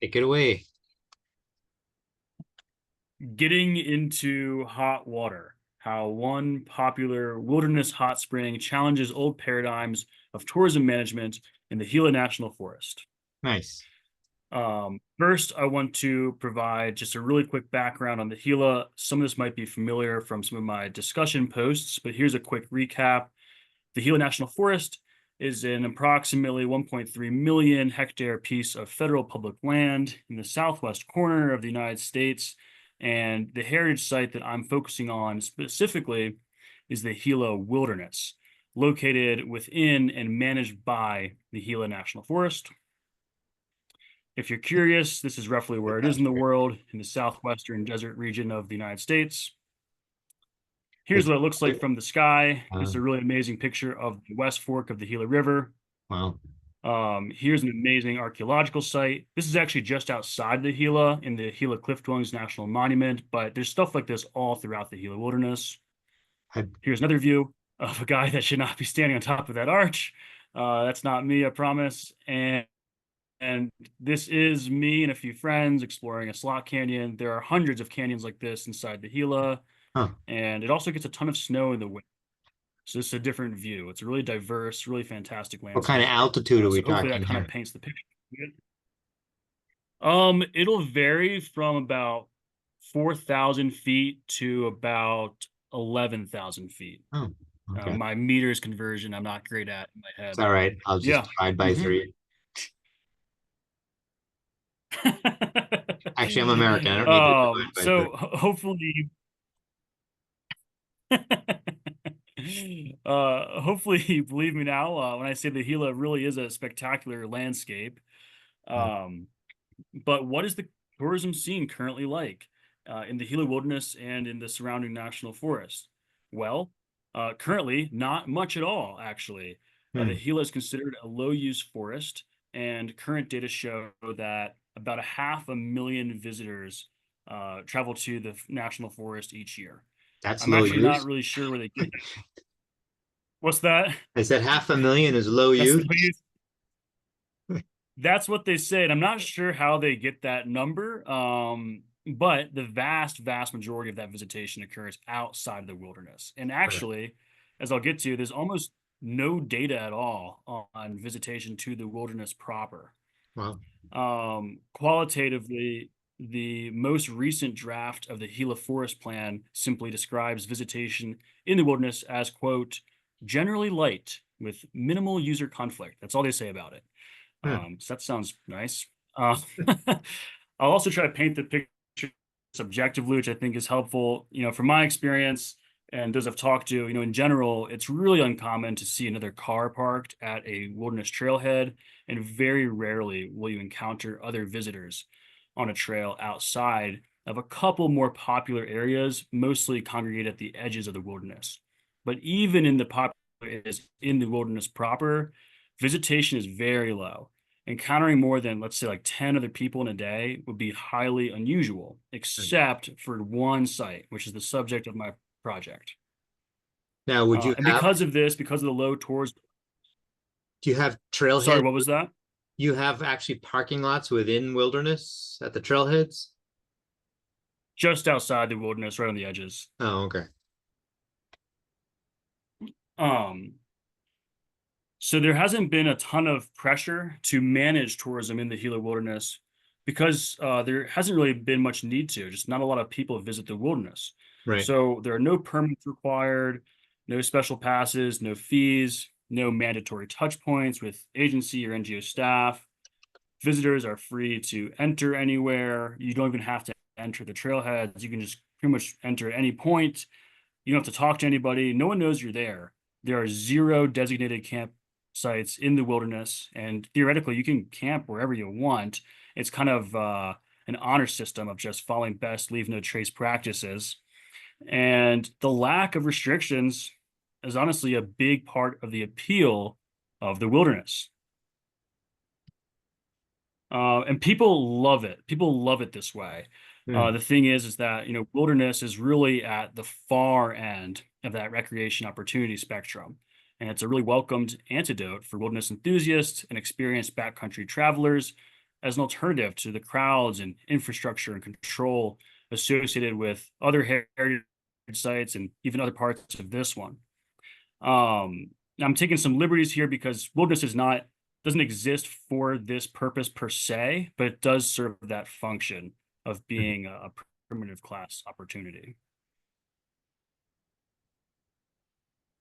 Take it away. Getting into hot water, how one popular wilderness hot spring challenges old paradigms of tourism management in the Gila National Forest. Nice. First, I want to provide just a really quick background on the Gila. Some of this might be familiar from some of my discussion posts, but here's a quick recap. The Gila National Forest is an approximately 1.3 million hectare piece of federal public land in the southwest corner of the United States. And the heritage site that I'm focusing on specifically is the Gila Wilderness, located within and managed by the Gila National Forest. If you're curious, this is roughly where it is in the world, in the southwestern desert region of the United States. Here's It's what it looks like from the sky. This is uh, a really amazing picture of the West Fork of the Gila River. wow. Here's an amazing archaeological site. This is actually just outside the Gila in the Gila Cliff Dwellings National Monument, but there's stuff like this all throughout the Gila Wilderness. I, Here's another view of a guy that should not be standing on top of that arch. That's not me, I promise. And this is me and a few friends exploring a slot canyon. There are hundreds of canyons like this inside the Gila, huh. and it also gets a ton of snow in the winter. So this is a different view. It's a really diverse, really fantastic What kind of landscape. altitude are we So hopefully that talking kind of here? paints the picture. It'll vary from about 4,000 feet to about 11,000 feet. Oh, okay. My meters conversion, I'm not great at in my It's head. all right. I'll just Yeah. divide by hmm three. Actually, I'm American. I don't need to divide by three. So hopefully, hopefully you believe me now when I say the Gila really is a spectacular landscape. Hmm. Um, but what is the tourism scene currently like in the Gila Wilderness and in the surrounding national forest? Well, currently, not much at all, actually. The Hmm. Gila is considered a low-use forest, and current data show that about 500,000 visitors travel to the national forest each year. That's I'm low actually not use. really sure where they get. What's that? I said 500,000 is low That's use. the That's what they say, and I'm not sure how they get that number. But the vast, vast majority of that visitation occurs outside of the wilderness. And Right. actually, as I'll get to, there's almost no data at all on visitation to the wilderness proper. Well, Qualitatively, the most recent draft of the Gila Forest Plan simply describes visitation in the wilderness as, quote, generally light with minimal user conflict. That's all they say about it. hmm. So that sounds nice. Uh, I'll also try to paint the picture subjectively, which I think is helpful. From my experience and those I've talked to, in general, it's really uncommon to see another car parked at a wilderness trailhead, and very rarely will you encounter other visitors on a trail outside of a couple more popular areas, mostly congregate at the edges of the wilderness. But even in the popular areas in the wilderness proper, visitation is very low. Encountering more than, let's say, like 10 other people in a day would be highly unusual, except for one site, which is the subject of my project. Now, would you And have, because of this, because of the low tours, do you have sorry, trailheads? what was that? You have actually parking lots within wilderness at the trailheads? Just outside the wilderness, right on the edges. Oh, okay. Um, so there hasn't been a ton of pressure to manage tourism in the Gila Wilderness because there hasn't really been much need to. Just not a lot of people visit the wilderness. Right. So there are no permits required, no special passes, no fees, no mandatory touch points with agency or NGO staff. Visitors are free to enter anywhere. You don't even have to enter the trailheads. You can just pretty much enter at any point. You don't have to talk to anybody. No one knows you're there. There are zero designated campsites in the wilderness, and theoretically, you can camp wherever you want. It's kind of an honor system of just following best leave no trace practices. And the lack of restrictions is honestly a big part of the appeal of the wilderness. And people love it. People love it this way. Hmm. The thing is that, wilderness is really at the far end of that recreation opportunity spectrum. And it's a really welcomed antidote for wilderness enthusiasts and experienced backcountry travelers, as an alternative to the crowds and infrastructure and control associated with other heritage sites and even other parts of this one. I'm taking some liberties here because wilderness doesn't exist for this purpose per se, but it does serve that function of being a primitive class opportunity.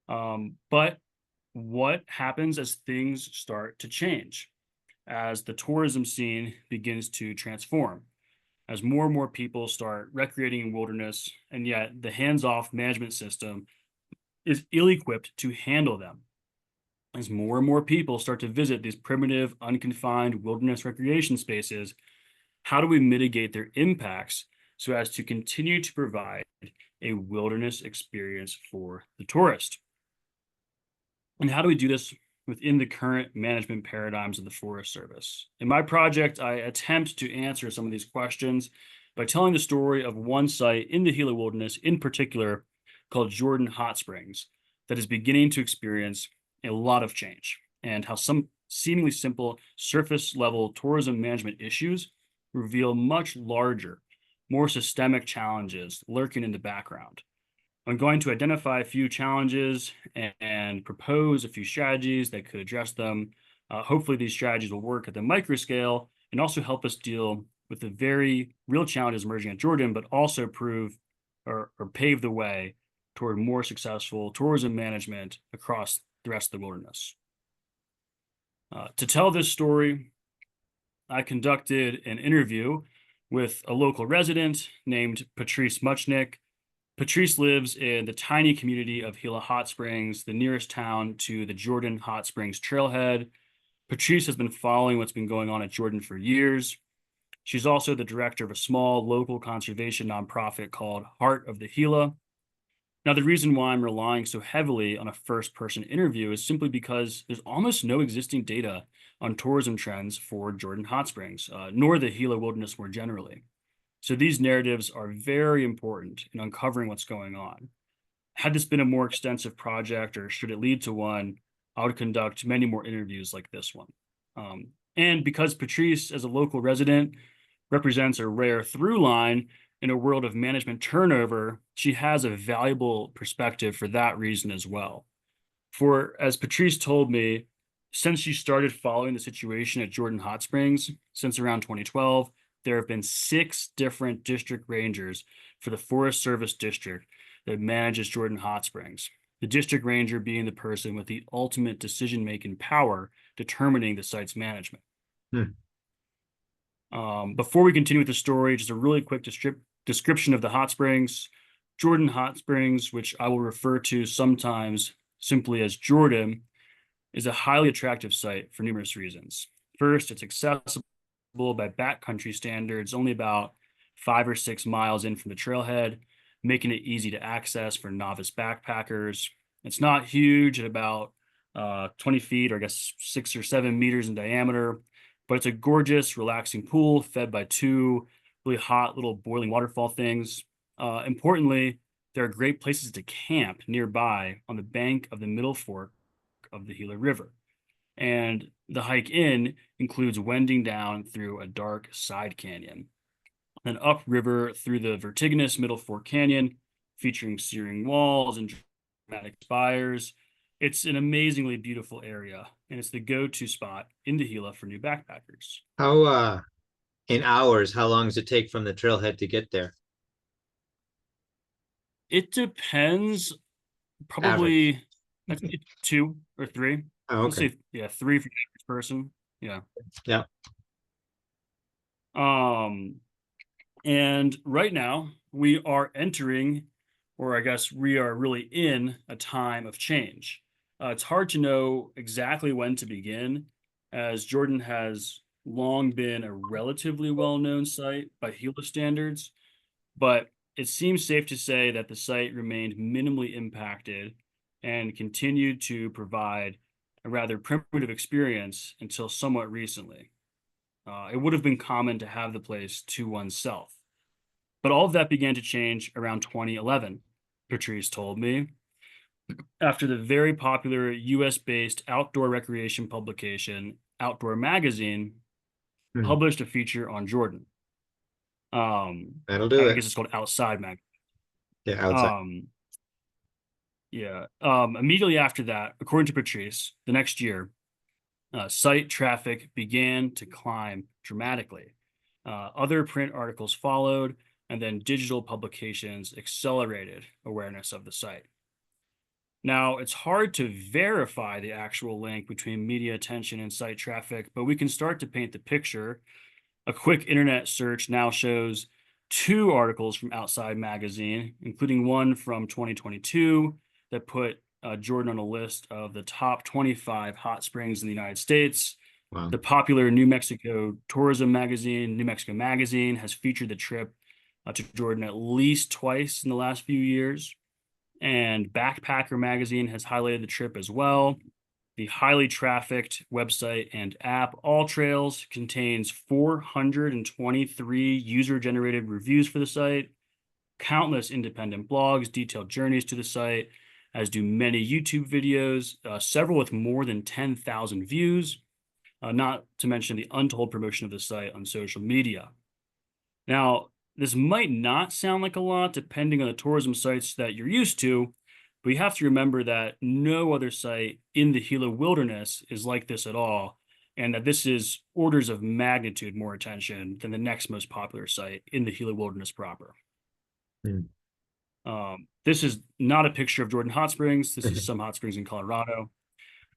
But what happens as things start to change, as the tourism scene begins to transform, as more and more people start recreating in wilderness, and yet the hands-off management system is ill-equipped to handle them. As more and more people start to visit these primitive, unconfined wilderness recreation spaces, how do we mitigate their impacts so as to continue to provide a wilderness experience for the tourist? And how do we do this within the current management paradigms of the Forest Service? In my project, I attempt to answer some of these questions by telling the story of one site in the Gila Wilderness in particular called Jordan Hot Springs that is beginning to experience a lot of change, and how some seemingly simple surface level tourism management issues reveal much larger, more systemic challenges lurking in the background. I'm going to identify a few challenges and propose a few strategies that could address them. Hopefully, these strategies will work at the micro scale and also help us deal with the very real challenges emerging at Jordan, but also prove or pave the way toward more successful tourism management across the rest of the wilderness. To tell this story, I conducted an interview with a local resident named Patrice Muchnick. Patrice lives in the tiny community of Gila Hot Springs, the nearest town to the Jordan Hot Springs trailhead. Patrice has been following what's been going on at Jordan for years. She's also the director of a small local conservation nonprofit called Heart of the Gila. Now, the reason why I'm relying so heavily on a first-person interview is simply because there's almost no existing data on tourism trends for Jordan Hot Springs, nor the Gila Wilderness more generally. So these narratives are very important in uncovering what's going on. Had this been a more extensive project, or should it lead to one, I would conduct many more interviews like this one. And because Patrice, as a local resident, represents a rare through line in a world of management turnover, she has a valuable perspective for that reason as well. For, as Patrice told me, since she started following the situation at Jordan Hot Springs, since around 2012, there have been 6 different district rangers for the Forest Service district that manages Jordan Hot Springs. The district ranger being the person with the ultimate decision-making power determining the site's management. Before we continue with the story, just a really quick description of the hot springs. Jordan Hot Springs, which I will refer to sometimes simply as Jordan, is a highly attractive site for numerous reasons. First, it's accessible by backcountry standards, only about 5 or 6 miles in from the trailhead, making it easy to access for novice backpackers. It's not huge at about 20 feet, or I guess 6 or 7 meters in diameter, but it's a gorgeous, relaxing pool fed by 2 really hot little boiling waterfall things. Importantly, there are great places to camp nearby on the bank of the Middle Fork of the Gila River. And the hike in includes wending down through a dark side canyon, then upriver through the vertiginous Middle Fork Canyon, featuring searing walls and dramatic spires. It's an amazingly beautiful area, and it's the go-to spot in the Gila for new backpackers. How, in hours, how long does it take from the trailhead to get there? It depends, probably I'd say 2 or 3. Oh, Let's okay. say, yeah, 3 for each person. Yeah. Yeah. And right now we are entering, or I guess we are really in a time of change. It's hard to know exactly when to begin, as Jordan has long been a relatively well-known site by Gila standards, but it seems safe to say that the site remained minimally impacted and continued to provide a rather primitive experience until somewhat recently. It would have been common to have the place to oneself. But all of that began to change around 2011, Patrice told me, after the very popular US-based outdoor recreation publication, Outdoor Magazine, Hmm. published a feature on Jordan. That'll do I guess it. it's called Outside Mag. Yeah, outside. Um, yeah. Immediately after that, according to Patrice, the next year, site traffic began to climb dramatically. Other print articles followed, and then digital publications accelerated awareness of the site. Now, it's hard to verify the actual link between media attention and site traffic, but we can start to paint the picture. A quick internet search now shows two articles from Outside Magazine, including one from 2022 that put Jordan on a list of the top 25 hot springs in the United States. Wow. The popular New Mexico tourism magazine, New Mexico Magazine, has featured the trip to Jordan at least twice in the last few years. And Backpacker Magazine has highlighted the trip as well. The highly trafficked website and app AllTrails contains 423 user-generated reviews for the site. Countless independent blogs detail journeys to the site, as do many YouTube videos, several with more than 10,000 views, not to mention the untold promotion of the site on social media. Now, this might not sound like a lot depending on the tourism sites that you're used to, but you have to remember that no other site in the Gila Wilderness is like this at all, and that this is orders of magnitude more attention than the next most popular site in the Gila Wilderness proper. Hmm. This is not a picture of Jordan Hot Springs. This is some hot springs in Colorado.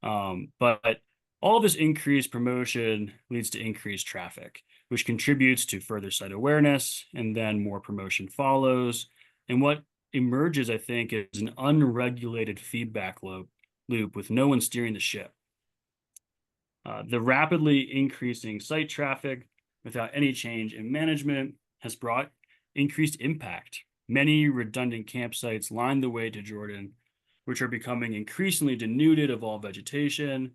But all this increased promotion leads to increased traffic, which contributes to further site awareness, and then more promotion follows. And what emerges, I think, is an unregulated feedback loop with no one steering the ship. The rapidly increasing site traffic without any change in management has brought increased impact. Many redundant campsites line the way to Jordan, which are becoming increasingly denuded of all vegetation.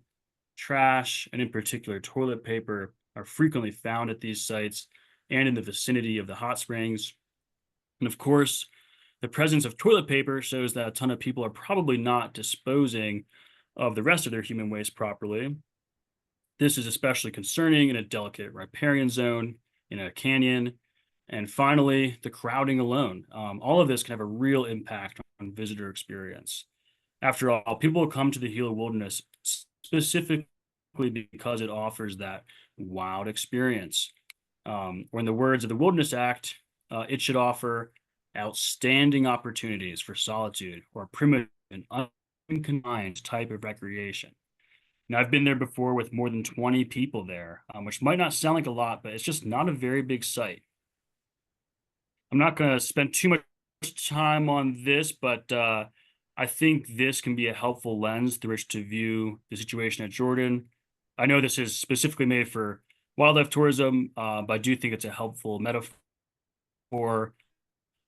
Trash, and in particular toilet paper, are frequently found at these sites and in the vicinity of the hot springs. And of course, the presence of toilet paper shows that a ton of people are probably not disposing of the rest of their human waste properly. This is especially concerning in a delicate riparian zone, in a canyon. And finally, the crowding alone. All of this can have a real impact on visitor experience. After all, people will come to the Gila Wilderness specifically because it offers that wild experience. Or in the words of the Wilderness Act, it should offer outstanding opportunities for solitude or primitive and unconfined type of recreation. Now, I've been there before with more than 20 people there, which might not sound like a lot, but it's just not a very big site. I'm not going to spend too much time on this, but I think this can be a helpful lens through which to view the situation at Jordan. I know this is specifically made for wildlife tourism, but I do think it's a helpful metaphor.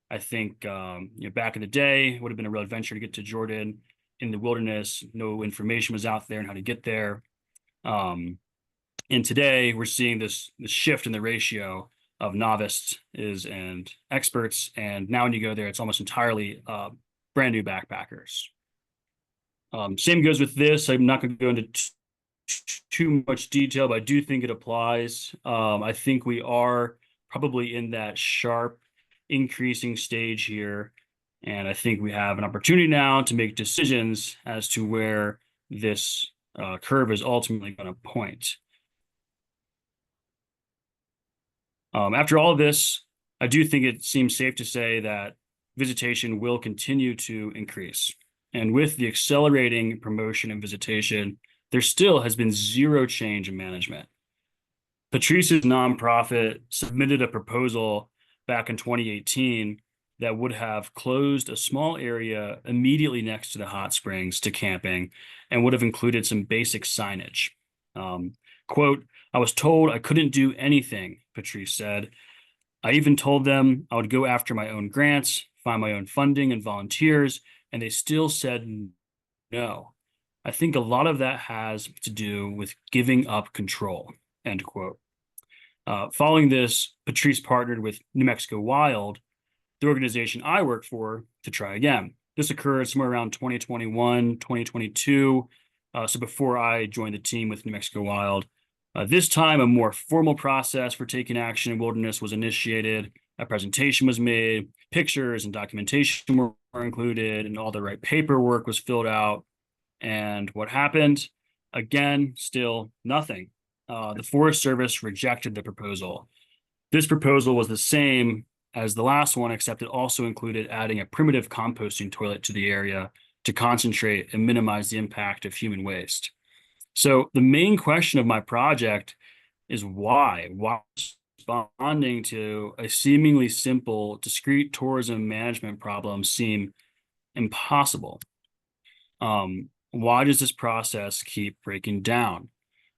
I think back in the day, it would have been a real adventure to get to Jordan in the wilderness. No information was out there on how to get there. And today, we're seeing this shift in the ratio of novices and experts. And now when you go there, it's almost entirely brand new backpackers. Same goes with this. I'm not going to go into too much detail, but I do think it applies. I think we are probably in that sharp increasing stage here. And I think we have an opportunity now to make decisions as to where this curve is ultimately going to point. After all of this, I do think it seems safe to say that visitation will continue to increase. And with the accelerating promotion and visitation, there still has been zero change in management. Patrice's nonprofit submitted a proposal back in 2018 that would have closed a small area immediately next to the hot springs to camping and would have included some basic signage. Quote, "I was told I couldn't do anything," Patrice said. "I even told them I would go after my own grants, find my own funding and volunteers, and they still said no. I think a lot of that has to do with giving up control," end quote. Following this, Patrice partnered with New Mexico Wild, the organization I work for, to try again. This occurred somewhere around 2021, 2022. So before I joined the team with New Mexico Wild, This time, a more formal process for taking action in wilderness was initiated. A presentation was made, pictures and documentation were included, and all the right paperwork was filled out. And what happened? Again, still nothing. The Forest Service rejected the proposal. This proposal was the same as the last one, except it also included adding a primitive composting toilet to the area to concentrate and minimize the impact of human waste. So the main question of my project is why? Why responding to a seemingly simple, discrete tourism management problem seem impossible? Why does this process keep breaking down?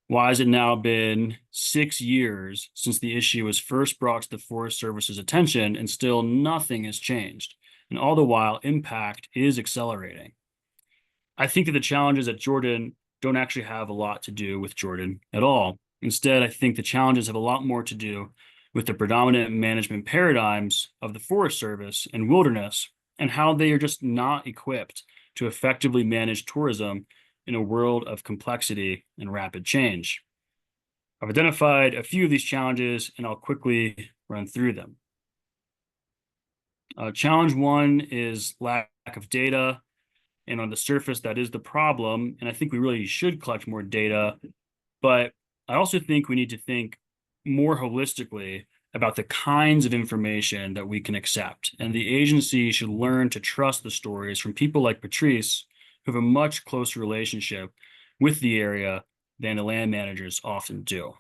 Why has it now been 6 years since the issue was first brought to the Forest Service's attention and still nothing has changed? And all the while, impact is accelerating. I think that the challenges at Jordan don't actually have a lot to do with Jordan at all. Instead, I think the challenges have a lot more to do with the predominant management paradigms of the Forest Service and wilderness and how they are just not equipped to effectively manage tourism in a world of complexity and rapid change. I've identified a few of these challenges and I'll quickly run through them. Challenge one is lack of data. And on the surface, that is the problem. And I think we really should collect more data. But I also think we need to think more holistically about the kinds of information that we can accept. And the agency should learn to trust the stories from people like Patrice, who have a much closer relationship with the area than the land managers often do.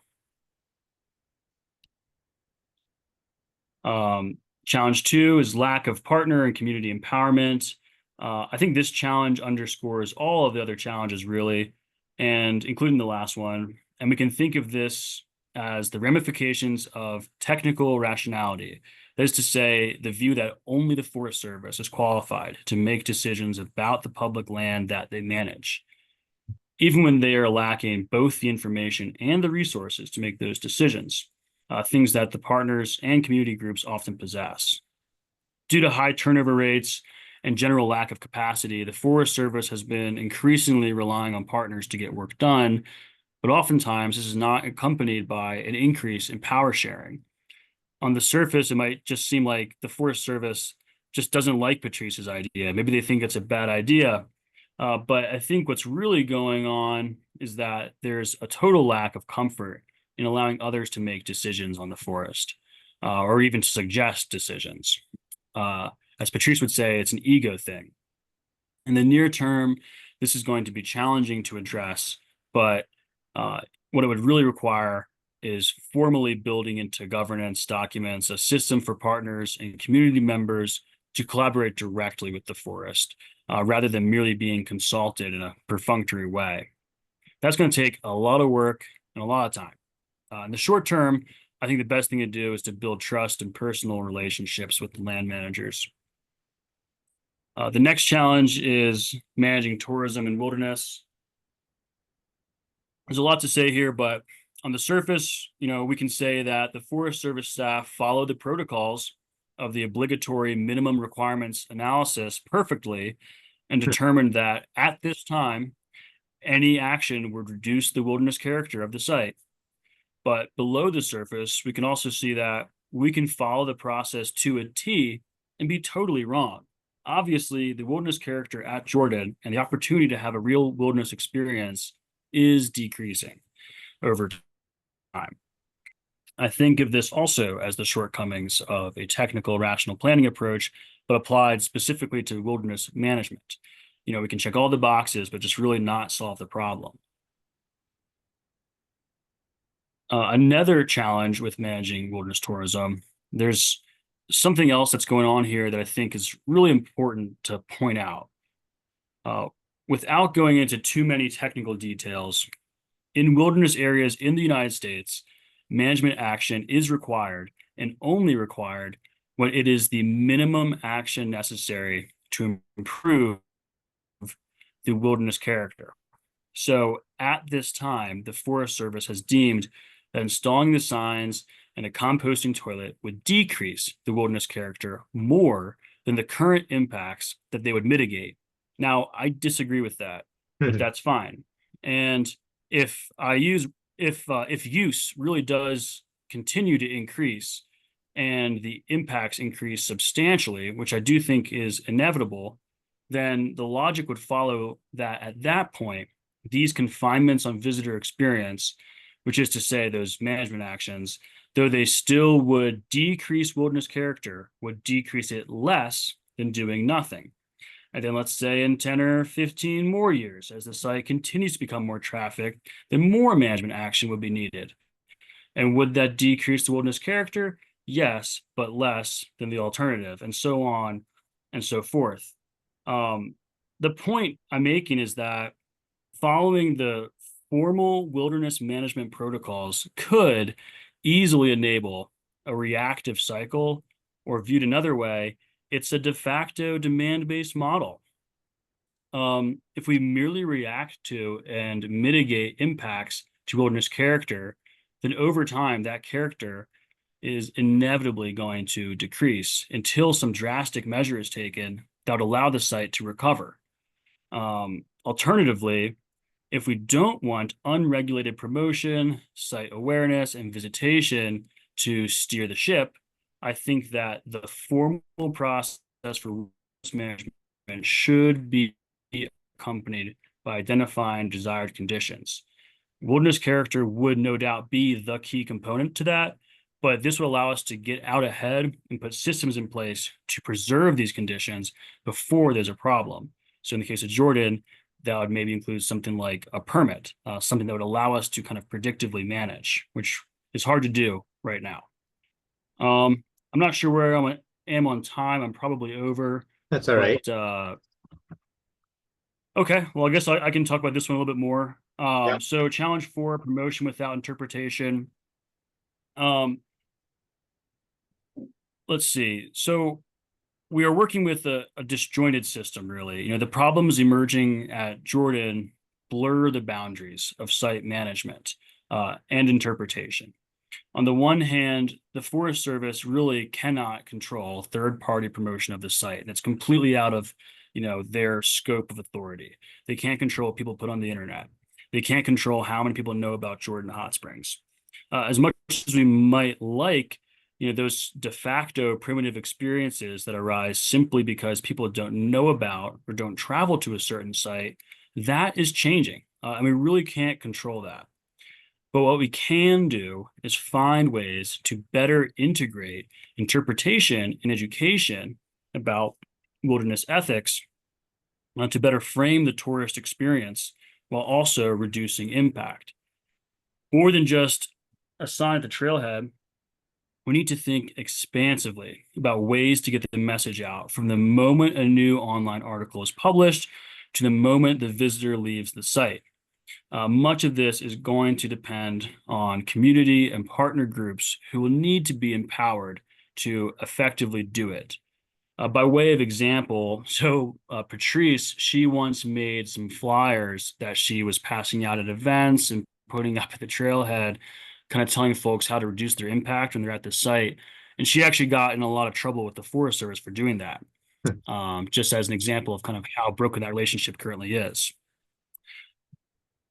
Challenge two is lack of partner and community empowerment. I think this challenge underscores all of the other challenges, really, and including the last one. And we can think of this as the ramifications of technical rationality. That is to say, the view that only the Forest Service is qualified to make decisions about the public land that they manage, even when they are lacking both the information and the resources to make those decisions, things that the partners and community groups often possess. Due to high turnover rates and general lack of capacity, the Forest Service has been increasingly relying on partners to get work done, but oftentimes this is not accompanied by an increase in power sharing. On the surface, it might just seem like the Forest Service just doesn't like Patrice's idea. Maybe they think it's a bad idea. But I think what's really going on is that there's a total lack of comfort in allowing others to make decisions on the forest, or even to suggest decisions. As Patrice would say, it's an ego thing. In the near term, this is going to be challenging to address, but what it would really require is formally building into governance documents a system for partners and community members to collaborate directly with the forest, rather than merely being consulted in a perfunctory way. That's going to take a lot of work and a lot of time. In the short term, I think the best thing to do is to build trust and personal relationships with the land managers. The next challenge is managing tourism and wilderness. There's a lot to say here, but on the surface, we can say that the Forest Service staff follow the protocols of the obligatory minimum requirements analysis perfectly and determined that at this time, any action would reduce the wilderness character of the site. But below the surface, we can also see that we can follow the process to a T and be totally wrong. Obviously, the wilderness character at Jordan and the opportunity to have a real wilderness experience is decreasing over time. I think of this also as the shortcomings of a technical rational planning approach, but applied specifically to wilderness management. We can check all the boxes, but just really not solve the problem. Another challenge with managing wilderness tourism, there's something else that's going on here that I think is really important to point out. Without going into too many technical details, in wilderness areas in the United States, management action is required and only required when it is the minimum action necessary to improve the wilderness character. So at this time, the Forest Service has deemed that installing the signs and a composting toilet would decrease the wilderness character more than the current impacts that they would mitigate. Now, I disagree with that, but that's fine. And if I use if use really does continue to increase and the impacts increase substantially, which I do think is inevitable, then the logic would follow that at that point, these confinements on visitor experience, which is to say those management actions, though they still would decrease wilderness character, would decrease it less than doing nothing. And then let's say in 10 or 15 more years, as the site continues to become more trafficked, then more management action would be needed. And would that decrease the wilderness character? Yes, but less than the alternative, and so on and so forth. The point I'm making is that following the formal wilderness management protocols could easily enable a reactive cycle, or viewed another way, it's a de facto demand-based model. If we merely react to and mitigate impacts to wilderness character, then over time that character is inevitably going to decrease until some drastic measure is taken that would allow the site to recover. Alternatively, if we don't want unregulated promotion, site awareness, and visitation to steer the ship, I think that the formal process for wilderness management should be accompanied by identifying desired conditions. Wilderness character would no doubt be the key component to that, but this would allow us to get out ahead and put systems in place to preserve these conditions before there's a problem. So in the case of Jordan, that would maybe include something like a permit, something that would allow us to kind of predictively manage, which is hard to do right now. I'm not sure where I am on time. I'm probably over. That's all right. Okay, well, I guess I can talk about this one a little bit more. Yeah. So challenge 4, promotion without interpretation. Let's see. So we are working with a disjointed system, really. You know, the problems emerging at Jordan blur the boundaries of site management and interpretation. On the one hand, the Forest Service really cannot control third-party promotion of the site. That's completely out of, their scope of authority. They can't control what people put on the internet. They can't control how many people know about Jordan Hot Springs. As much as we might like, those de facto primitive experiences that arise simply because people don't know about or don't travel to a certain site, that is changing. And we really can't control that. But what we can do is find ways to better integrate interpretation and education about wilderness ethics to better frame the tourist experience while also reducing impact. More than just a sign at the trailhead, we need to think expansively about ways to get the message out from the moment a new online article is published to the moment the visitor leaves the site. Much of this is going to depend on community and partner groups who will need to be empowered to effectively do it. By way of example, Patrice, she once made some flyers that she was passing out at events and putting up at the trailhead, kind of telling folks how to reduce their impact when they're at the site. And she actually got in a lot of trouble with the Forest Service for doing that, just as an example of kind of how broken that relationship currently is.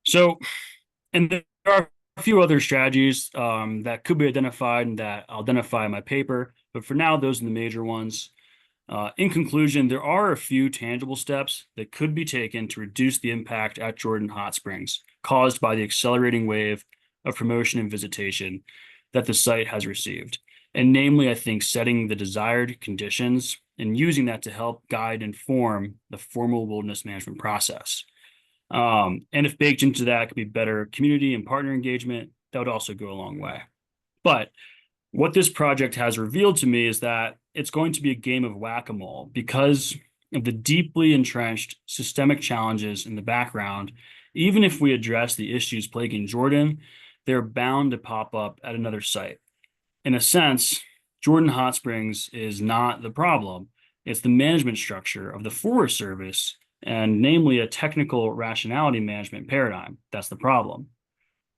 So, and there are a few other strategies that could be identified and that I'll identify in my paper, but for now, those are the major ones. In conclusion, there are a few tangible steps that could be taken to reduce the impact at Jordan Hot Springs caused by the accelerating wave of promotion and visitation that the site has received. And namely, I think setting the desired conditions and using that to help guide and inform the formal wilderness management process. And if baked into that could be better community and partner engagement, that would also go a long way. But what this project has revealed to me is that it's going to be a game of whack-a-mole because of the deeply entrenched systemic challenges in the background. Even if we address the issues plaguing Jordan, they're bound to pop up at another site. In a sense, Jordan Hot Springs is not the problem. It's the management structure of the Forest Service, and namely a technical rationality management paradigm. That's the problem.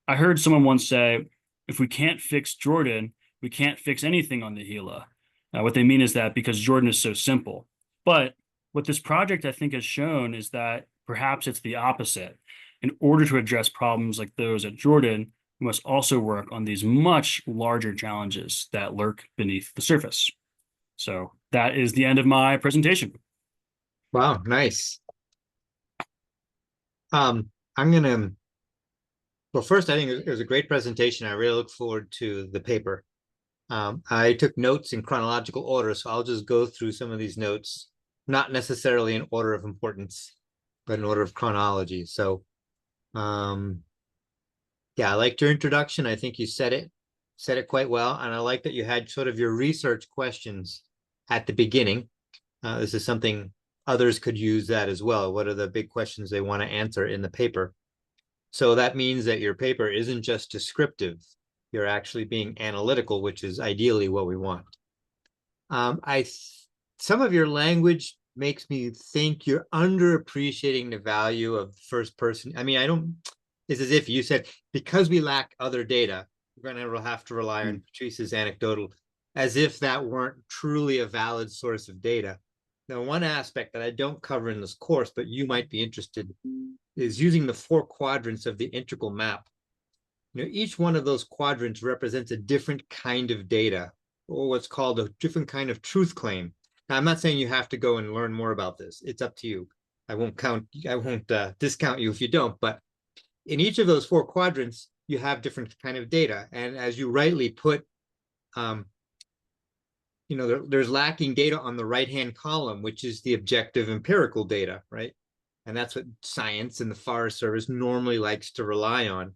I heard someone once say, if we can't fix Jordan, we can't fix anything on the Gila. What they mean is that because Jordan is so simple. But what this project, I think, has shown is that perhaps it's the opposite. In order to address problems like those at Jordan, we must also work on these much larger challenges that lurk beneath the surface. So that is the end of my presentation. Wow, nice. I'm gonna, well, first, I think it was a great presentation. I really look forward to the paper. I took notes in chronological order, so I'll just go through some of these notes, not necessarily in order of importance, but in order of chronology. So, yeah, I liked your introduction. I think you said it quite well. And I like that you had sort of your research questions at the beginning. This is something others could use that as well. What are the big questions they want to answer in the paper? So that means that your paper isn't just descriptive. You're actually being analytical, which is ideally what we want. Some of your language makes me think you're underappreciating the value of first person. I mean, it's as if you said, because we lack other data, we're going to have to rely on Patrice's anecdotal, as if that weren't truly a valid source of data. Now, one aspect that I don't cover in this course, but you might be interested, is using the 4 quadrants of the integral map. You know, each one of those quadrants represents a different kind of data, or what's called a different kind of truth claim. Now, I'm not saying you have to go and learn more about this. It's up to you. I won't discount you if you don't, but in each of those 4 quadrants, you have different kind of data. And as you rightly put, you know, there's lacking data on the right-hand column, which is the objective empirical data, right? And that's what science and the Forest Service normally likes to rely on.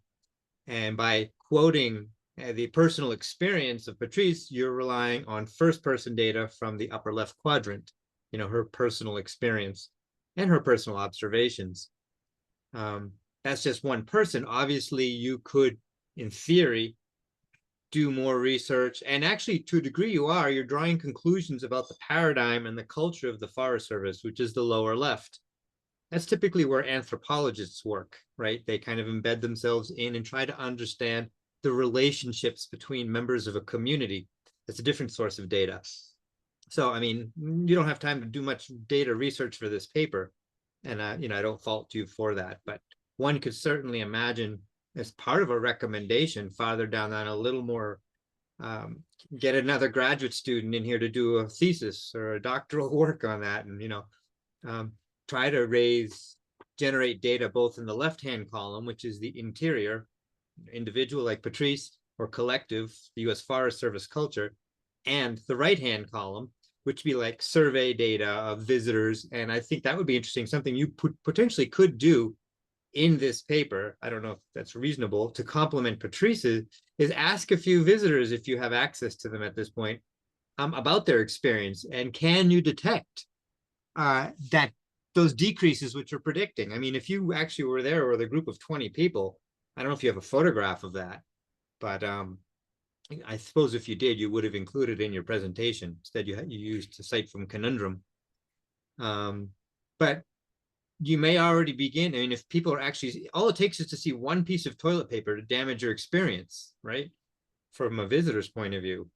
And by quoting the personal experience of Patrice, you're relying on first-person data from the upper left quadrant, you know, her personal experience and her personal observations. That's just one person. Obviously, you could, in theory, do more research. And actually, to a degree, you're drawing conclusions about the paradigm and the culture of the Forest Service, which is the lower left. That's typically where anthropologists work, right? They kind of embed themselves in and try to understand the relationships between members of a community. It's a different source of data. So, I mean, you don't have time to do much data research for this paper. And, you know, I don't fault you for that, but one could certainly imagine as part of a recommendation farther down on a little more, get another graduate student in here to do a thesis or a doctoral work on that. And, you know, try to generate data both in the left-hand column, which is the interior, individual like Patrice, or collective, the U.S. Forest Service culture, and the right-hand column, which would be like survey data of visitors. And I think that would be interesting, something you potentially could do in this paper. I don't know if that's reasonable to complement Patrice's, is ask a few visitors, if you have access to them at this point, about their experience. And can you detect that those decreases which you're predicting? I mean, if you actually were there with a group of 20 people, I don't know if you have a photograph of that, but I suppose if you did, you would have included in your presentation. Instead, you used a site from Conundrum. But you may already begin. I mean, if people are actually, all it takes is to see one piece of toilet paper to damage your experience, right? From a visitor's point of view.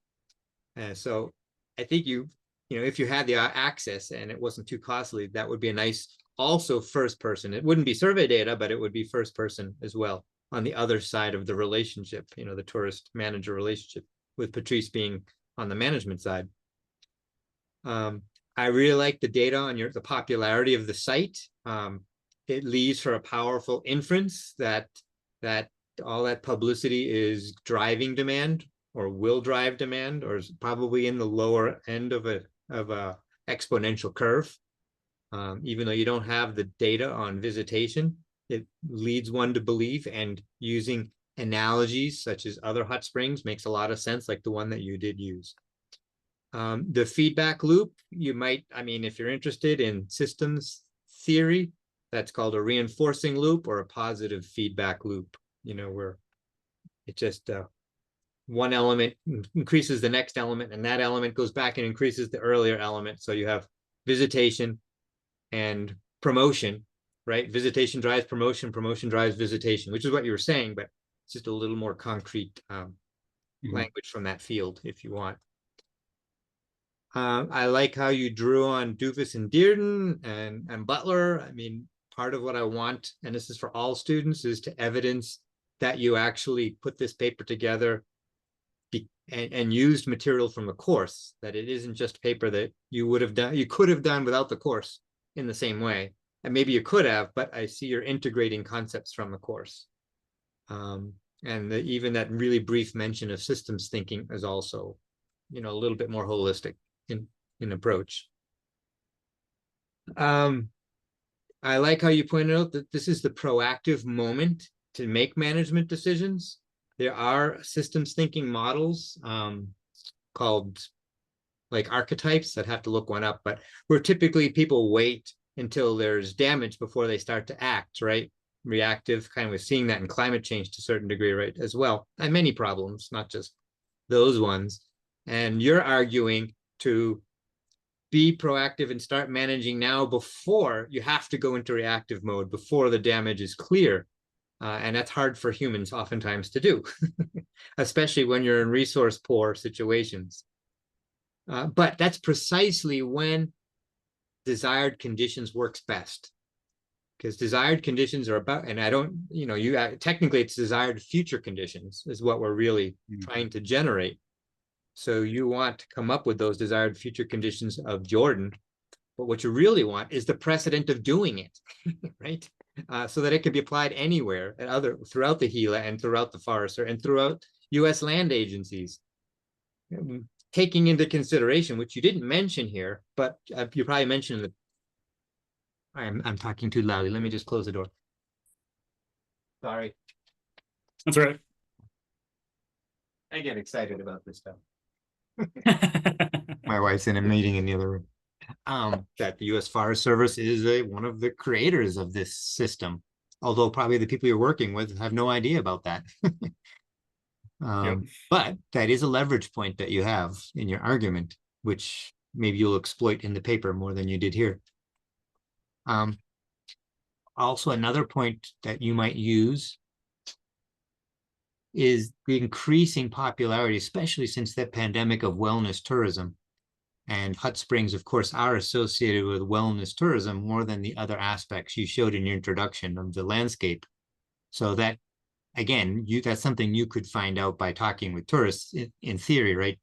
So I think you know, if you had the access and it wasn't too costly, that would be a nice, also first person. It wouldn't be survey data, but it would be first person as well on the other side of the relationship, you know, the tourist manager relationship, with Patrice being on the management side. I really like the data on the popularity of the site. It leads for a powerful inference that all that publicity is driving demand, or will drive demand, or is probably in the lower end of a exponential curve. Even though you don't have the data on visitation, it leads one to believe, and using analogies such as other hot springs makes a lot of sense, like the one that you did use. The feedback loop, you might, I mean, if you're interested in systems theory, that's called a reinforcing loop or a positive feedback loop, you know, where it just one element increases the next element, and that element goes back and increases the earlier element. So you have visitation and promotion, right? Visitation drives promotion, promotion drives visitation, which is what you were saying, but it's just a little more concrete language from that field if you want. I like how you drew on Doofus and Dearden and Butler. I mean, part of what I want, and this is for all students, is to evidence that you actually put this paper together and used material from the course, that it isn't just paper that you could have done without the course in the same way. And maybe you could have, but I see you're integrating concepts from the course. And even that really brief mention of systems thinking is also, a little bit more holistic in approach. I like how you pointed out that this is the proactive moment to make management decisions. There are systems thinking models called like archetypes. I'd have to look one up, but where typically people wait until there's damage before they start to act, right? Reactive, kind of we're seeing that in climate change to a certain degree, right, as well, and many problems, not just those ones. And you're arguing to be proactive and start managing now before you have to go into reactive mode, before the damage is clear. And that's hard for humans oftentimes to do, especially when you're in resource poor situations. But that's precisely when desired conditions works best, because desired conditions are about, and I don't, technically it's desired future conditions is what we're really trying to generate. So you want to come up with those desired future conditions of Jordan, but what you really want is the precedent of doing it, right? So that it can be applied anywhere throughout the Gila and throughout the Forest and throughout U.S. land agencies. Taking into consideration, which you didn't mention here, but you probably mentioned that. I'm talking too loudly. Let me just close the door. Sorry. That's all right. I get excited about this stuff. My wife's in a meeting in the other room. That the U.S. Forest Service is one of the creators of this system, although probably the people you're working with have no idea about that. But that is a leverage point that you have in your argument, which maybe you'll exploit in the paper more than you did here. Also, another point that you might use is the increasing popularity, especially since the pandemic, of wellness tourism. And hot springs, of course, are associated with wellness tourism more than the other aspects you showed in your introduction of the landscape. So that, again, that's something you could find out by talking with tourists in theory, right?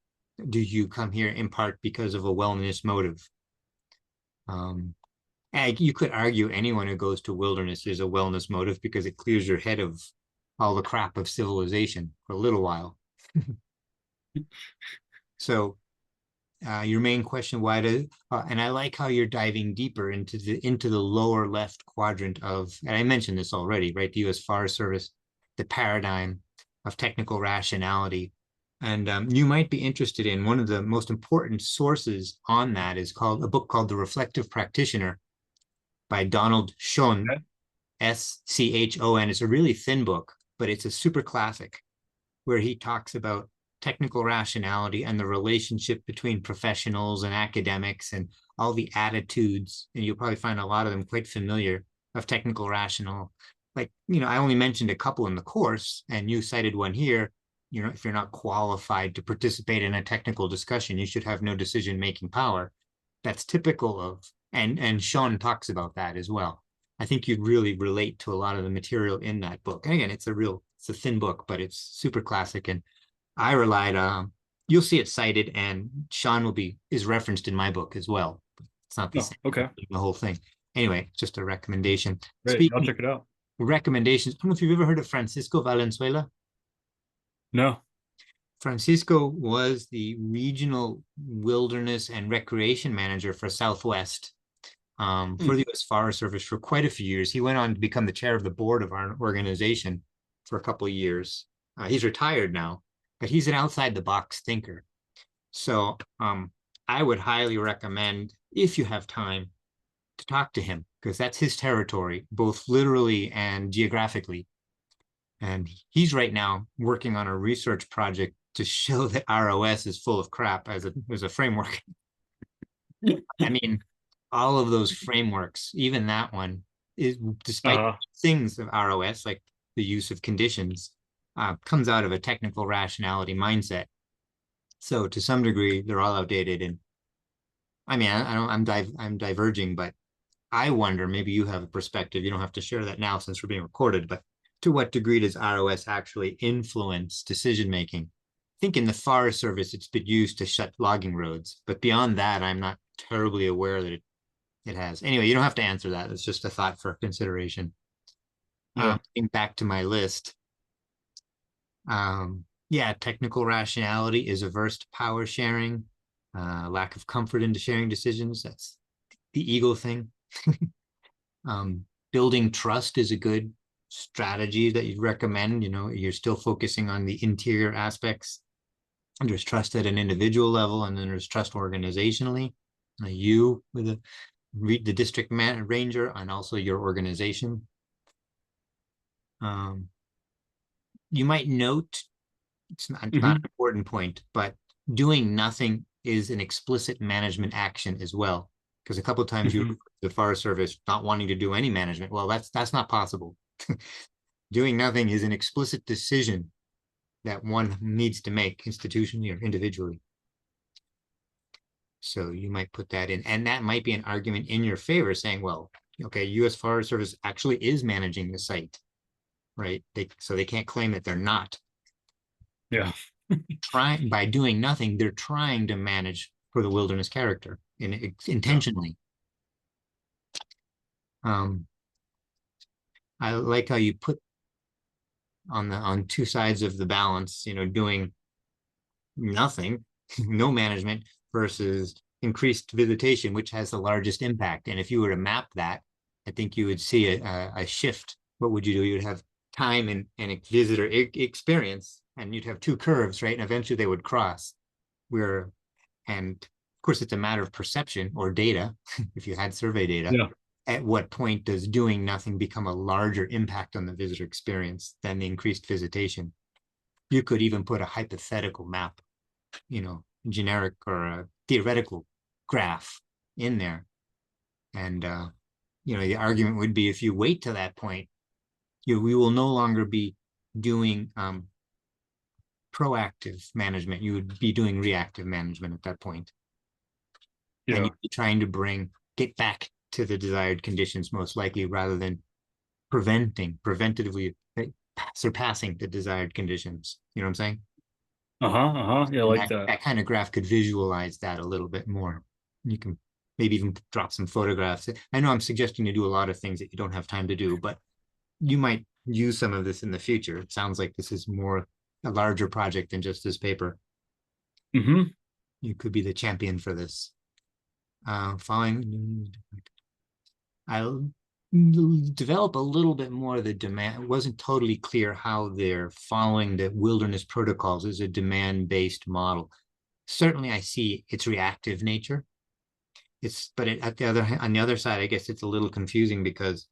Do you come here in part because of a wellness motive? You could argue anyone who goes to wilderness is a wellness motive because it clears your head of all the crap of civilization for a little while. So your main question, and I like how you're diving deeper into the lower left quadrant of, and I mentioned this already, right? The U.S. Forest Service, the paradigm of technical rationality. And you might be interested in one of the most important sources on that is a book called The Reflective Practitioner by Donald Schoen, S-C-H-O-N. It's a really thin book, but it's a super classic where he talks about technical rationality and the relationship between professionals and academics and all the attitudes. And you'll probably find a lot of them quite familiar of technical rational. Like, I only mentioned a couple in the course and you cited one here. If you're not qualified to participate in a technical discussion, you should have no decision-making power. That's typical of, and Sean talks about that as well. I think you'd really relate to a lot of the material in that book. And again, it's a thin book, but it's super classic. And I relied on, you'll see it cited, and Sean is referenced in my book as well. It's not the same, okay, the whole thing. Anyway, just a recommendation. Great. I'll check it out. Recommendations. I don't know if you've ever heard of Francisco Valenzuela. No. Francisco was the regional wilderness and recreation manager for Southwest for the U.S. Forest Service for quite a few years. He went on to become the chair of the board of our organization for a couple of years. He's retired now, but he's an outside the box thinker. So I would highly recommend, if you have time, to talk to him, because that's his territory, both literally and geographically. And he's right now working on a research project to show that ROS is full of crap as a framework. I mean, all of those frameworks, even that one, is despite things of ROS, like the use of conditions, comes out of a technical rationality mindset. So to some degree, they're all outdated. And I mean, I'm diverging, but I wonder, maybe you have a perspective. You don't have to share that now since we're being recorded, but to what degree does ROS actually influence decision making? I think in the Forest Service, it's been used to shut logging roads, but beyond that, I'm not terribly aware that it has. Anyway, you don't have to answer that. It's just a thought for consideration. Yeah. Getting back to my list. Yeah, technical rationality is averse to power sharing, lack of comfort into sharing decisions. That's the ego thing. Building trust is a good strategy that you'd recommend. You know, you're still focusing on the interior aspects. And there's trust at an individual level, and then there's trust organizationally. You with the district ranger, and also your organization. You might note, it's not an important point, but doing nothing is an explicit management action as well. Because a couple of times you the Forest Service not wanting to do any management. Well, that's not possible. Doing nothing is an explicit decision that one needs to make institutionally or individually. So you might put that in, and that might be an argument in your favor, saying, well, okay, U.S. Forest Service actually is managing the site, right? So they can't claim that they're not. Yeah. By doing nothing, they're trying to manage for the wilderness character intentionally. I like how you put on two sides of the balance, you know, doing nothing, no management versus increased visitation, which has the largest impact. And if you were to map that, I think you would see a shift. What would you do? You'd have time and visitor experience, and you'd have two curves, right? And eventually they would cross. And of course, it's a matter of perception or data. If you had survey data, at what point does doing nothing become a larger impact on the visitor experience than the increased visitation? You could even put a hypothetical map, you know, generic or a theoretical graph in there. And, you know, the argument would be if you wait to that point, we will no longer be doing proactive management. You would be doing reactive management at that point. Yeah. And you'd be trying to get back to the desired conditions most likely, rather than preventatively surpassing the desired conditions. You know what I'm saying? Yeah, like that. That kind of graph could visualize that a little bit more. You can maybe even drop some photographs. I know I'm suggesting you do a lot of things that you don't have time to do, but you might use some of this in the future. It sounds like this is more a larger project than just this paper. You could be the champion for this. Following, I'll develop a little bit more of the demand. It wasn't totally clear how they're following the wilderness protocols as a demand-based model. Certainly I see its reactive nature. But on the other side, I guess it's a little confusing, because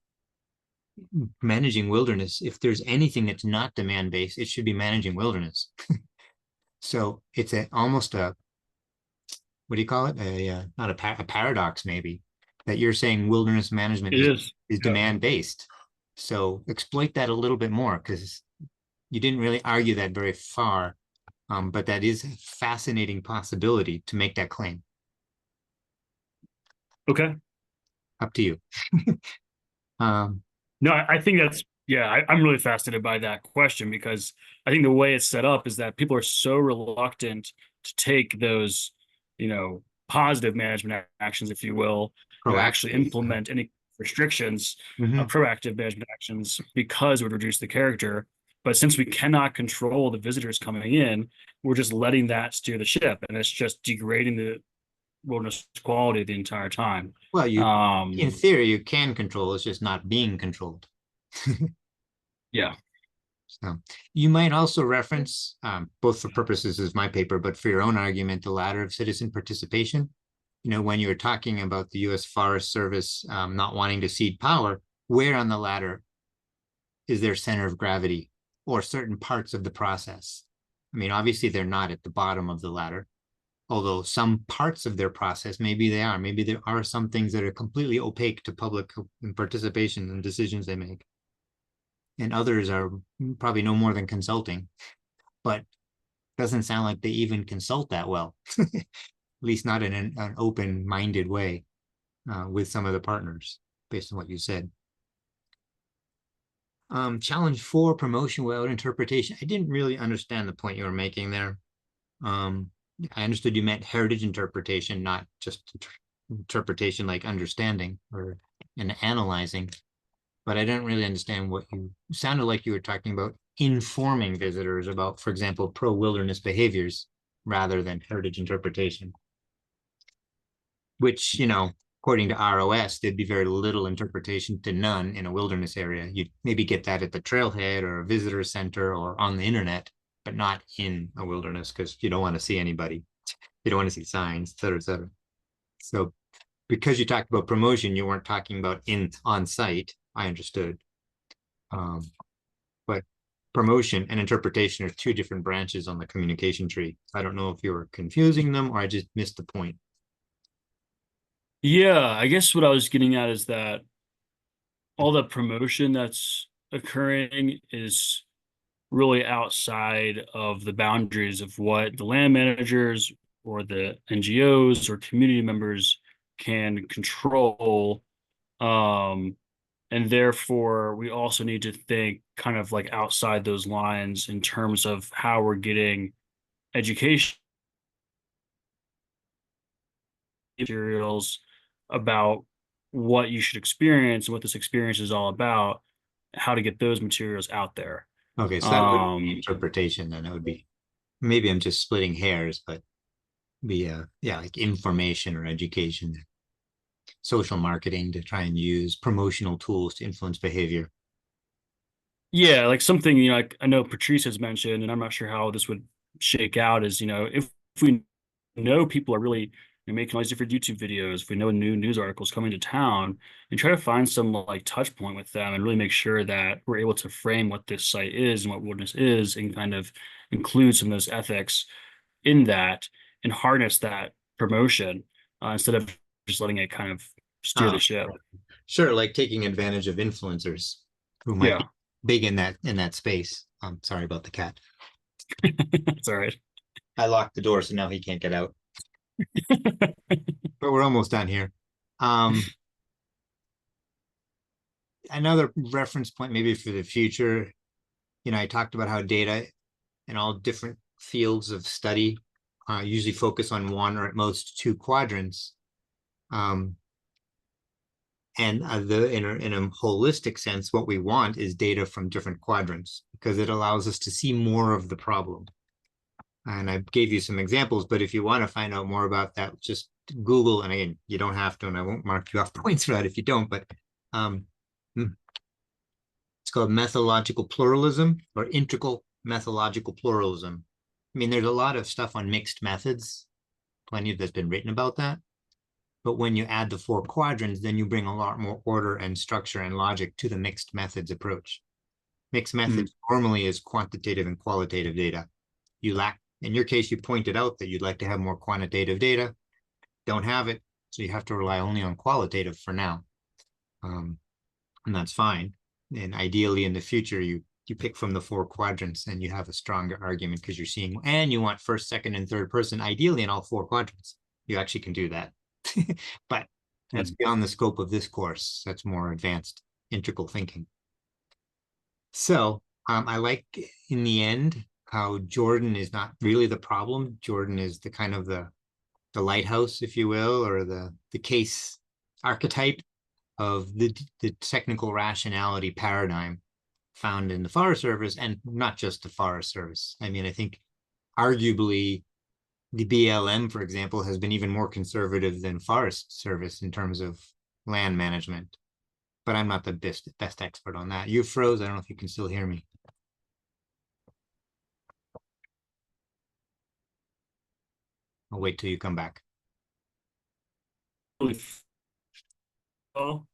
managing wilderness, if there's anything that's not demand-based, it should be managing wilderness. So it's almost a, what do you call it? Not a paradox, maybe, that you're saying wilderness management is demand-based. So exploit that a little bit more, because you didn't really argue that very far, but that is a fascinating possibility to make that claim. Okay. Up to you. No, I think that's, I'm really fascinated by that question, because I think the way it's set up is that people are so reluctant to take those, you know, positive management actions, if you will, or actually implement any restrictions, proactive management actions, because it would reduce the character. But since we cannot control the visitors coming in, we're just letting that steer the ship, and it's just degrading the wilderness quality the entire time. Well, in theory, you can control, it's just not being controlled. Yeah. So you might also reference, both for purposes of my paper, but for your own argument, the ladder of citizen participation. You know, when you were talking about the U.S. Forest Service not wanting to cede power, where on the ladder is their center of gravity, or certain parts of the process? I mean, obviously they're not at the bottom of the ladder, although some parts of their process, maybe they are. Maybe there are some things that are completely opaque to public participation and decisions they make. And others are probably no more than consulting, but doesn't sound like they even consult that well, at least not in an open-minded way with some of the partners, based on what you said. Challenge 4, promotion without interpretation. I didn't really understand the point you were making there. I understood you meant heritage interpretation, not just interpretation like understanding or and analyzing. But I didn't really understand what you sounded like you were talking about informing visitors about, for example, pro-wilderness behaviors rather than heritage interpretation. Which, according to ROS, there'd be very little interpretation to none in a wilderness area. You'd maybe get that at the trailhead or a visitor center or on the internet, but not in a wilderness because you don't want to see anybody. You don't want to see signs, et cetera, et cetera. So because you talked about promotion, you weren't talking about on site. I understood. But promotion and interpretation are two different branches on the communication tree. I don't know if you were confusing them or I just missed the point. Yeah, I guess what I was getting at is that all the promotion that's occurring is really outside of the boundaries of what the land managers or the NGOs or community members can control. And therefore, we also need to think kind of like outside those lines in terms of how we're getting education materials about what you should experience and what this experience is all about, how to get those materials out there. Okay, so that would be interpretation then. That would be, maybe I'm just splitting hairs, but be yeah, like information or education, social marketing to try and use promotional tools to influence behavior. Yeah, like something, like I know Patrice has mentioned, and I'm not sure how this would shake out is, if we know people are really making all these different YouTube videos, if we know new news articles coming to town, and try to find some like touch point with them and really make sure that we're able to frame what this site is and what wilderness is and kind of include some of those ethics in that and harness that promotion instead of just letting it kind of steer the ship. Sure, like taking advantage of influencers who might be big in that space. I'm sorry about the cat. It's all right. I locked the door, so now he can't get out. But we're almost done here. Another reference point maybe for the future, I talked about how data in all different fields of study usually focus on one or at most two quadrants. And in a holistic sense, what we want is data from different quadrants because it allows us to see more of the problem. And I gave you some examples, but if you want to find out more about that, just Google. And again, you don't have to, and I won't mark you off points for that if you don't, but it's called methodological pluralism or integral methodological pluralism. I mean, there's a lot of stuff on mixed methods, plenty that's been written about that. But when you add the four quadrants, then you bring a lot more order and structure and logic to the mixed methods approach. Mixed methods normally is quantitative and qualitative data. You lack, in your case, you pointed out that you'd like to have more quantitative data. Don't have it, so you have to rely only on qualitative for now. And that's fine. And ideally in the future, you pick from the four quadrants and you have a stronger argument because you're seeing, and you want first, second, and third person, ideally in all four quadrants. You actually can do that. But that's beyond the scope of this course. That's more advanced integral thinking. So I like in the end how Jordan is not really the problem. Jordan is the kind of the lighthouse, if you will, or the case archetype of the technical rationality paradigm found in the Forest Service, and not just the Forest Service. I mean, I think arguably the BLM, for example, has been even more conservative than Forest Service in terms of land management. But I'm not the best expert on that. You froze. I don't know if you can still hear me. I'll wait till you come back. Oh,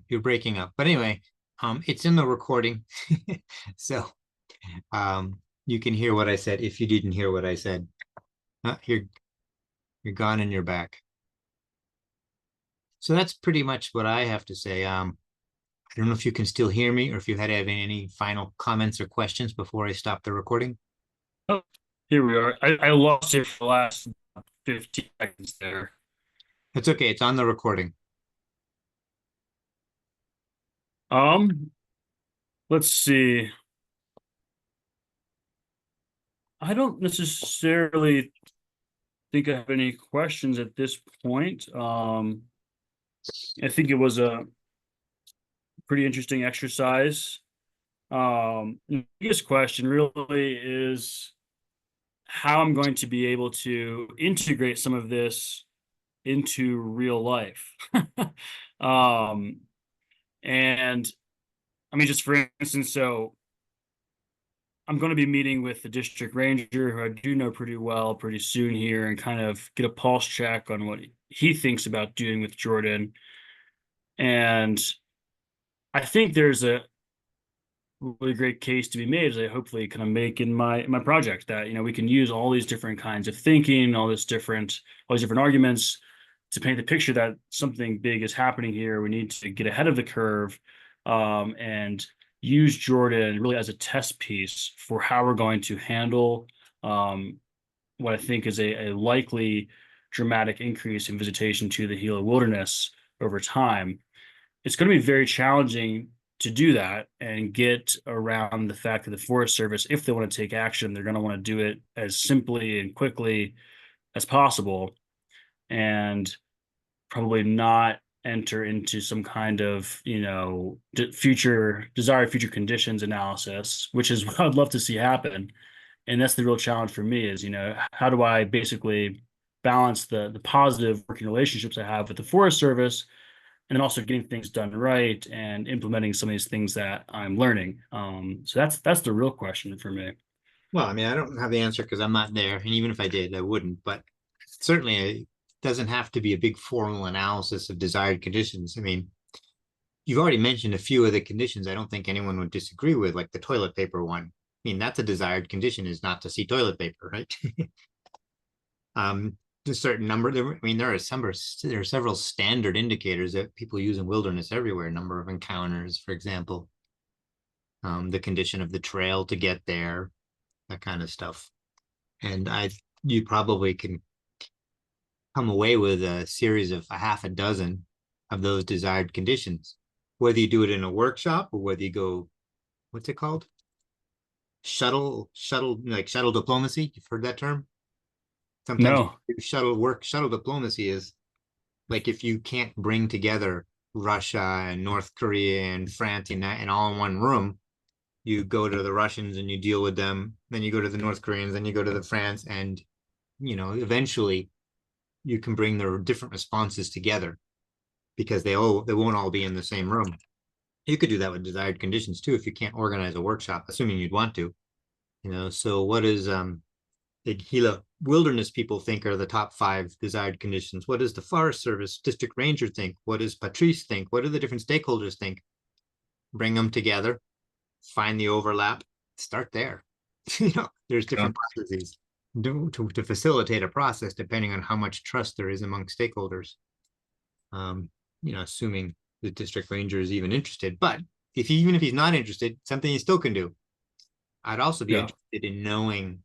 you're breaking up. But anyway, it's in the recording. So you can hear what I said if you didn't hear what I said. You're gone and you're back. So that's pretty much what I have to say. I don't know if you can still hear me or if you had any final comments or questions before I stop the recording. Oh, here we are. I lost it for the last 15 seconds there. It's okay. It's on the recording. let's see. I don't necessarily think I have any questions at this point. I think it was a pretty interesting exercise. The biggest question really is how I'm going to be able to integrate some of this into real life. um, and I mean, just for instance, so I'm going to be meeting with the district ranger, who I do know pretty well, pretty soon here, and kind of get a pulse check on what he thinks about doing with Jordan. And I think there's a really great case to be made, as I hopefully kind of make in my project, that we can use all these different kinds of thinking, all these different arguments to paint the picture that something big is happening here. We need to get ahead of the curve, and use Jordan really as a test piece for how we're going to handle what I think is a likely dramatic increase in visitation to the Gila Wilderness over time. It's going to be very challenging to do that and get around the fact that the Forest Service, if they want to take action, they're going to want to do it as simply and quickly as possible, and probably not enter into some kind of future desired future conditions analysis, which is what I'd love to see happen. And that's the real challenge for me, is how do I basically balance the positive working relationships I have with the Forest Service, and then also getting things done right and implementing some of these things that I'm learning. So that's the real question for me. Well, I mean, I don't have the answer because I'm not there, and even if I did, I wouldn't. But certainly, it doesn't have to be a big formal analysis of desired conditions. I mean, you've already mentioned a few of the conditions I don't think anyone would disagree with, like the toilet paper one. I mean, that's a desired condition, is not to see toilet paper, right? A certain number. I mean, there are several standard indicators that people use in wilderness everywhere. Number of encounters, for example, the condition of the trail to get there, that kind of stuff. And you probably can come away with a series of a half a dozen of those desired conditions, whether you do it in a workshop or whether you go, what's it called? Shuttle diplomacy. You've heard that term? Sometimes No. shuttle diplomacy is like if you can't bring together Russia and North Korea and France and all in one room, you go to the Russians and you deal with them, then you go to the North Koreans, then you go to the France, and eventually you can bring their different responses together because they won't all be in the same room. You could do that with desired conditions too if you can't organize a workshop, assuming you'd want to. So what is the Gila wilderness people think are the top 5 desired conditions? What does the Forest Service district ranger think? What does Patrice think? What do the different stakeholders think? Bring them together, find the overlap, start there. There's different processes to facilitate a process depending on how much trust there is among stakeholders. Assuming the district ranger is even interested. But even if he's not interested, something he still can do. I'd also be interested in knowing,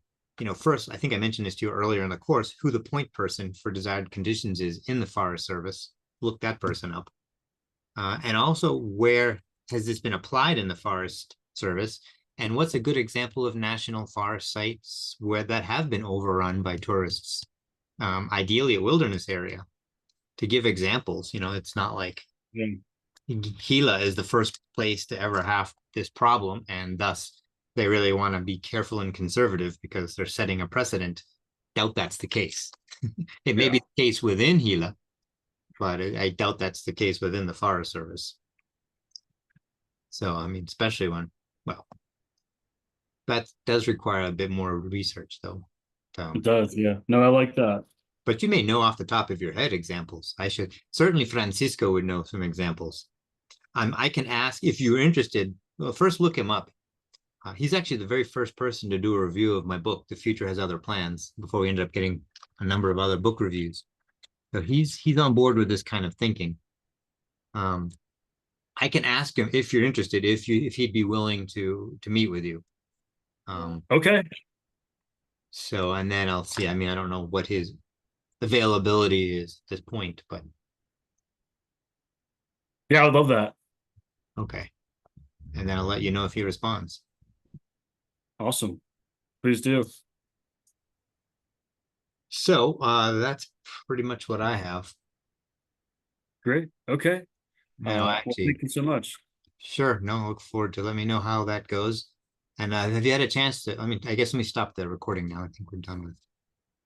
first, I think I mentioned this to you earlier in the course, who the point person for desired conditions is in the Forest Service. Look that person up. And also, where has this been applied in the Forest Service? And what's a good example of national forest sites where that have been overrun by tourists? Ideally, a wilderness area. To give examples, it's not like Gila is the first place to ever have this problem, and thus they really want to be careful and conservative because they're setting a precedent. Doubt that's the case. It may be the case within Gila, but I doubt that's the case within the Forest Service. So, I mean, especially that does require a bit more research, though. It does, yeah. No, I like that. But you may know off the top of your head examples. Certainly Francisco would know some examples. I can ask if you're interested. Well, first look him up. He's actually the very first person to do a review of my book, The Future Has Other Plans, before we ended up getting a number of other book reviews. So he's on board with this kind of thinking. I can ask him if you're interested, if he'd be willing to meet with you. Okay. So, and then I'll see. I mean, I don't know what his availability is at this point, but yeah, I would love that. okay. and then I'll let you know if he responds. Awesome. Please do. So that's pretty much what I have. Great. Okay. No, Well, actually, thank you so much. sure. No, look forward to let me know how that goes. And have you had a chance to, I mean, I guess let me stop the recording now. I think we're done with.